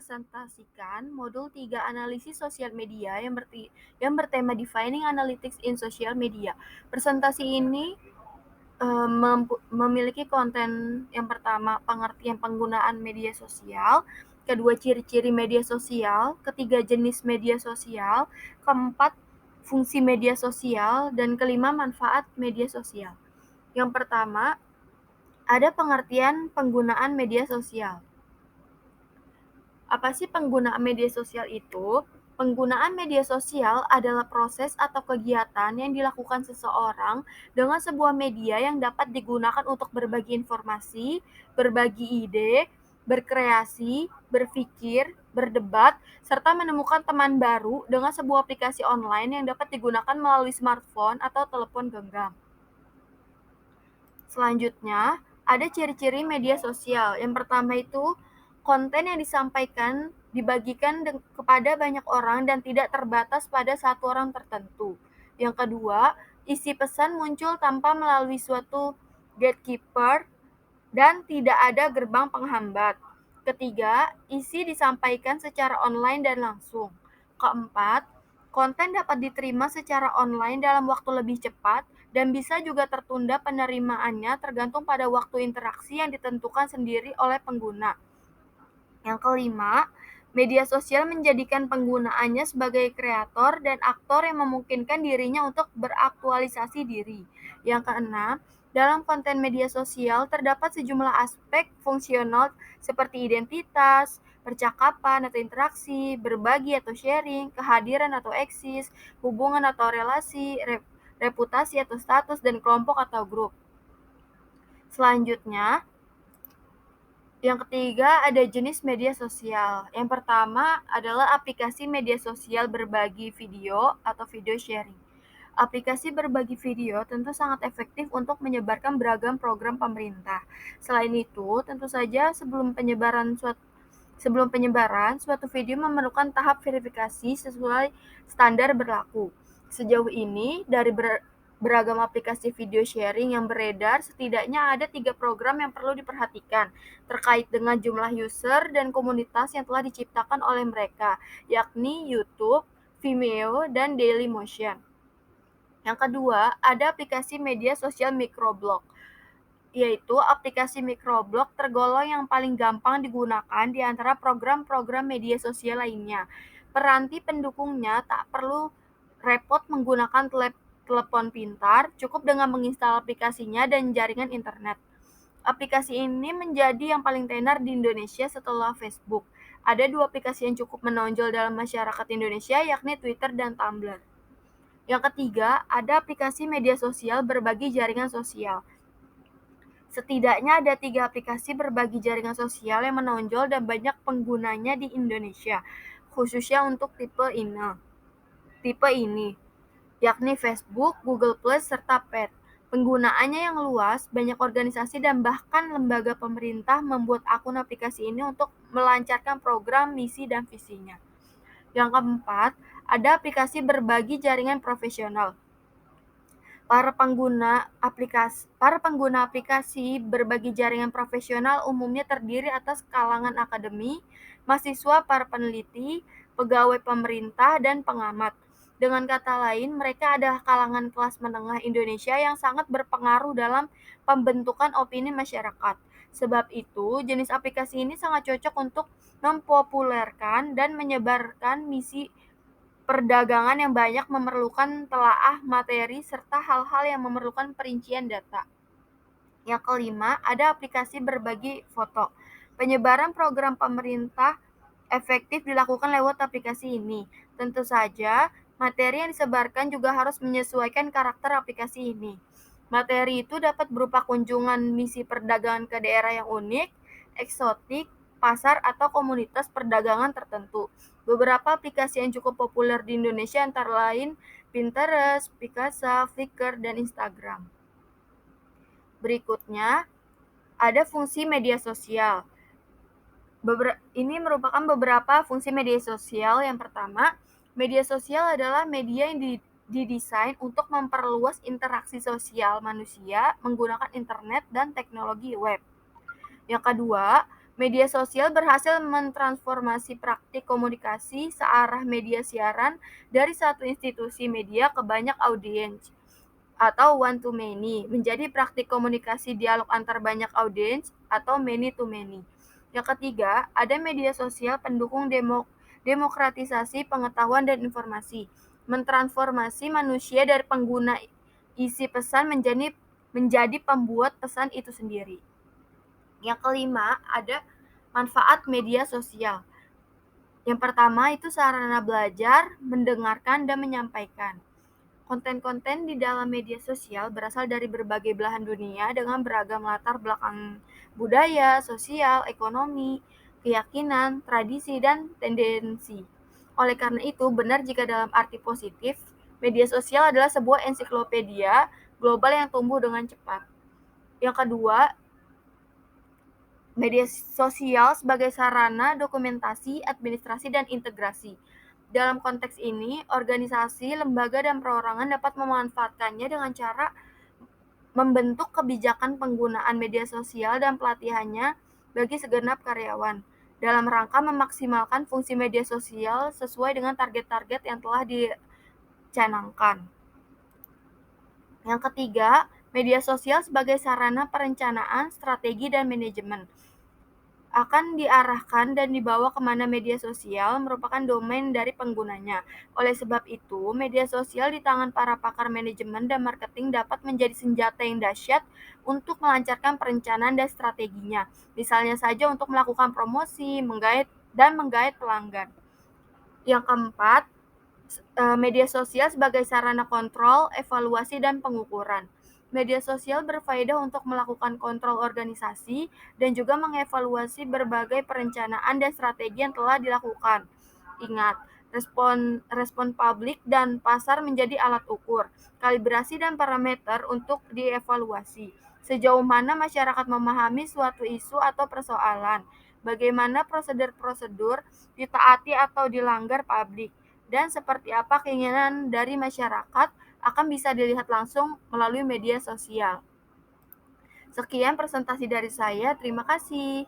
mempresentasikan modul 3 analisis sosial media yang bertema Defining Analytics in Social Media. Presentasi ini memiliki konten yang pertama, pengertian penggunaan media sosial, kedua, ciri-ciri media sosial, ketiga, jenis media sosial, keempat, fungsi media sosial, dan kelima, manfaat media sosial. Yang pertama, ada pengertian penggunaan media sosial. Apa sih penggunaan media sosial itu? Penggunaan media sosial adalah proses atau kegiatan yang dilakukan seseorang dengan sebuah media yang dapat digunakan untuk berbagi informasi, berbagi ide, berkreasi, berpikir, berdebat, serta menemukan teman baru dengan sebuah aplikasi online yang dapat digunakan melalui smartphone atau telepon genggam. Selanjutnya, ada ciri-ciri media sosial. Yang pertama itu, konten yang disampaikan dibagikan kepada banyak orang dan tidak terbatas pada satu orang tertentu. Yang kedua, isi pesan muncul tanpa melalui suatu gatekeeper dan tidak ada gerbang penghambat. Ketiga, isi disampaikan secara online dan langsung. Keempat, konten dapat diterima secara online dalam waktu lebih cepat dan bisa juga tertunda penerimaannya tergantung pada waktu interaksi yang ditentukan sendiri oleh pengguna. Yang kelima, media sosial menjadikan penggunaannya sebagai kreator dan aktor yang memungkinkan dirinya untuk beraktualisasi diri. Yang keenam, dalam konten media sosial terdapat sejumlah aspek fungsional seperti identitas, percakapan atau interaksi, berbagi atau sharing, kehadiran atau eksis, hubungan atau relasi, reputasi atau status, dan kelompok atau grup. Selanjutnya, yang ketiga, ada jenis media sosial. Yang pertama adalah aplikasi media sosial berbagi video atau video sharing. Aplikasi berbagi video tentu sangat efektif untuk menyebarkan beragam program pemerintah. Selain itu, tentu saja sebelum penyebaran suatu video memerlukan tahap verifikasi sesuai standar berlaku. Sejauh ini, dari beragam aplikasi video sharing yang beredar, setidaknya ada 3 program yang perlu diperhatikan terkait dengan jumlah user dan komunitas yang telah diciptakan oleh mereka, yakni YouTube, Vimeo, dan Dailymotion. Yang kedua, ada aplikasi media sosial microblog, yaitu aplikasi microblog tergolong yang paling gampang digunakan di antara program-program media sosial lainnya. Peranti pendukungnya tak perlu repot menggunakan telepon pintar, cukup dengan menginstal aplikasinya dan jaringan internet. Aplikasi ini menjadi yang paling tenar di Indonesia setelah Facebook. Ada 2 aplikasi yang cukup menonjol dalam masyarakat Indonesia, yakni Twitter dan Tumblr. Yang ketiga, ada aplikasi media sosial berbagi jaringan sosial. Setidaknya ada 3 aplikasi berbagi jaringan sosial yang menonjol dan banyak penggunanya di Indonesia, khususnya untuk tipe ini, yakni Facebook, Google+, serta Pet. Penggunaannya yang luas, banyak organisasi dan bahkan lembaga pemerintah membuat akun aplikasi ini untuk melancarkan program, misi, dan visinya. Yang keempat, ada aplikasi berbagi jaringan profesional. Para pengguna aplikasi berbagi jaringan profesional umumnya terdiri atas kalangan akademi, mahasiswa, para peneliti, pegawai pemerintah, dan pengamat. Dengan kata lain, mereka adalah kalangan kelas menengah Indonesia yang sangat berpengaruh dalam pembentukan opini masyarakat. Sebab itu, jenis aplikasi ini sangat cocok untuk mempopulerkan dan menyebarkan misi perdagangan yang banyak memerlukan telaah materi serta hal-hal yang memerlukan perincian data. Yang kelima, ada aplikasi berbagi foto. Penyebaran program pemerintah efektif dilakukan lewat aplikasi ini. Tentu saja, materi yang disebarkan juga harus menyesuaikan karakter aplikasi ini. Materi itu dapat berupa kunjungan misi perdagangan ke daerah yang unik, eksotik, pasar, atau komunitas perdagangan tertentu. Beberapa aplikasi yang cukup populer di Indonesia antara lain Pinterest, Picasa, Flickr, dan Instagram. Berikutnya, ada fungsi media sosial. Ini merupakan beberapa fungsi media sosial. Yang pertama, media sosial adalah media yang didesain untuk memperluas interaksi sosial manusia menggunakan internet dan teknologi web. Yang kedua, Media sosial berhasil mentransformasi praktik komunikasi searah media siaran dari satu institusi media ke banyak audiens atau one to many, menjadi praktik komunikasi dialog antar banyak audiens atau many to many. Yang ketiga, ada media sosial pendukung demokratisasi pengetahuan dan informasi, mentransformasi manusia dari pengguna isi pesan menjadi pembuat pesan itu sendiri. Yang kelima, ada manfaat media sosial. Yang pertama itu sarana belajar, mendengarkan, dan menyampaikan. Konten-konten di dalam media sosial berasal dari berbagai belahan dunia dengan beragam latar belakang budaya, sosial, ekonomi, keyakinan, tradisi, dan tendensi. Oleh karena itu, benar jika dalam arti positif, media sosial adalah sebuah ensiklopedia global yang tumbuh dengan cepat. Yang kedua, media sosial sebagai sarana dokumentasi, administrasi, dan integrasi. Dalam konteks ini, organisasi, lembaga, dan perorangan dapat memanfaatkannya dengan cara membentuk kebijakan penggunaan media sosial dan pelatihannya bagi segenap karyawan, dalam rangka memaksimalkan fungsi media sosial sesuai dengan target-target yang telah dicanangkan. Yang ketiga, media sosial sebagai sarana perencanaan, strategi, dan manajemen. Akan diarahkan dan dibawa kemana media sosial merupakan domain dari penggunanya. Oleh sebab itu, media sosial di tangan para pakar manajemen dan marketing dapat menjadi senjata yang dahsyat untuk melancarkan perencanaan dan strateginya. Misalnya saja untuk melakukan promosi, menggait pelanggan. Yang keempat, media sosial sebagai sarana kontrol, evaluasi, dan pengukuran. Media sosial berfaedah untuk melakukan kontrol organisasi dan juga mengevaluasi berbagai perencanaan dan strategi yang telah dilakukan. Ingat, respon publik dan pasar menjadi alat ukur, kalibrasi dan parameter untuk dievaluasi. Sejauh mana masyarakat memahami suatu isu atau persoalan, bagaimana prosedur-prosedur ditaati atau dilanggar publik, dan seperti apa keinginan dari masyarakat akan bisa dilihat langsung melalui media sosial. Sekian presentasi dari saya, terima kasih.